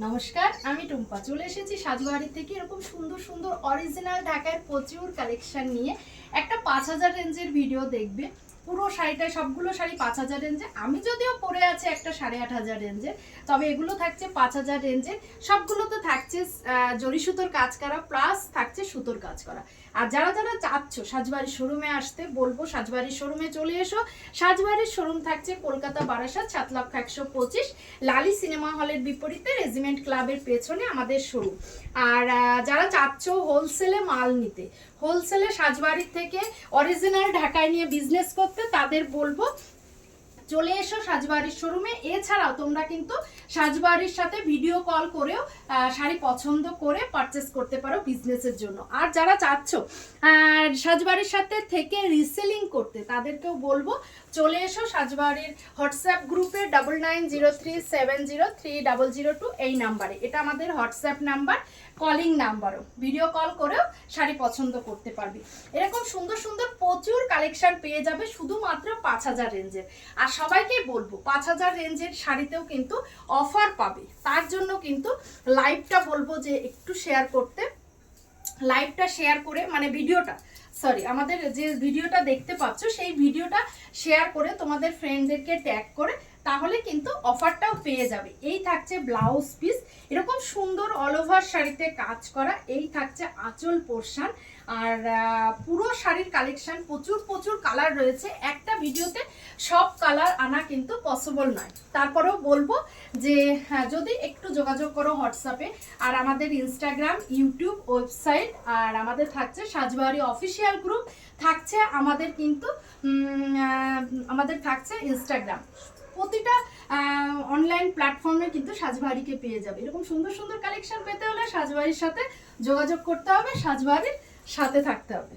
নমস্কার, আমি টুম্পা চলে এসেছি সাজবাড়ি থেকে এরকম সুন্দর সুন্দর অরিজিনাল ঢাকার প্রচুর কালেকশন নিয়ে একটা 5000 রেঞ্জের ভিডিও দেখবে। পুরো শাড়িটা সবগুলো শাড়ি 5000 রেঞ্জে, আমি যদিও পরে আছে একটা 8500 রেঞ্জের, তবে এগুলো থাকছে 5000 রেঞ্জের। সবগুলোতে থাকছে জরি সুতোর কাজ করা প্লাস থাকছে সুতোর কাজ করা। আর যারা যারা চাচ্ছ সাজবাড়ির শোরুমে আসতে, বলবো সাজবাড়ির শোরুমে চলে এসো। সাজবাড়ির শোরুম থাকছে কলকাতা বারাসাত 7,125, লালি সিনেমা হলের বিপরীতে রেজিমেন্ট ক্লাবের পেছনে আমাদের শোরুম। আর যারা চাচ্ছ হোলসেলে মাল নিতে, হোলসেলে সাজবাড়ির থেকে অরিজিনাল ঢাকায় নিয়ে বিজনেস করতে, তাদের বলবো চলে এসো সাজবাড়ির শোরুমে। এছাড়াও তোমরা কিন্তু সাজবাড়ির সাথে ভিডিও কল করেও শাড়ি পছন্দ করে পারচেস করতে পারো বিজনেসের জন্য। আর যারা চাচ্ছ সাজবাড়ির সাথে থেকে রিসেলিং করতে, তাদেরকেও বলবো চলে এসো সাজবাড়ির হোয়াটসঅ্যাপ গ্রুপে 9903703002 এই নাম্বারে। এটা আমাদের হোয়াটসঅ্যাপ নাম্বার, কলিং নাম্বারও, ভিডিও কল করেও শাড়ি পছন্দ করতে পারবি। এরকম সুন্দর সুন্দর প্রচুর কালেকশন পেয়ে যাবে শুধুমাত্র 5000 রেঞ্জের। আর সবাইকে বলবো 5000 রেঞ্জের শাড়িতেও কিন্তু অফার পাবে, তার জন্য কিন্তু লাইভটা বলবো যে একটু শেয়ার করতে। লাইভটা শেয়ার করে মানে ভিডিওটা আমাদের যে ভিডিওটা দেখতে পাচ্ছ সেই ভিডিওটা শেয়ার করে তোমাদের ফ্রেন্ডদেরকে ট্যাগ করে, তাহলে কিন্তু অফারটাও পেয়ে যাবে। এই থাকছে ব্লাউজ পিস এরকম সুন্দর অল ওভার শাড়িতে কাজ করা, এই থাকছে আঁচল পোরশন। আর পুরো শাড়ির কালেকশন প্রচুর প্রচুর কালার রয়েছে, একটা ভিডিওতে সব কালার আনা কিন্তু পসিবল নয়। তারপরেও বলবো যে হ্যাঁ, যদি একটু যোগাযোগ করো হোয়াটসঅ্যাপে। আর আমাদের ইনস্টাগ্রাম, ইউটিউব, ওয়েবসাইট, আর আমাদের থাকছে সাজবাড়ি অফিসিয়াল গ্রুপ, থাকছে আমাদের কিন্তু আমাদের থাকছে ইনস্টাগ্রাম। প্রতিটা অনলাইন প্ল্যাটফর্মে কিন্তু সাজবাড়িকে পেয়ে যাবে। এরকম সুন্দর সুন্দর কালেকশন পেতে হলে সাজবাড়ির সাথে যোগাযোগ করতে হবে, সাজবাড়ির সাথে থাকতে হবে।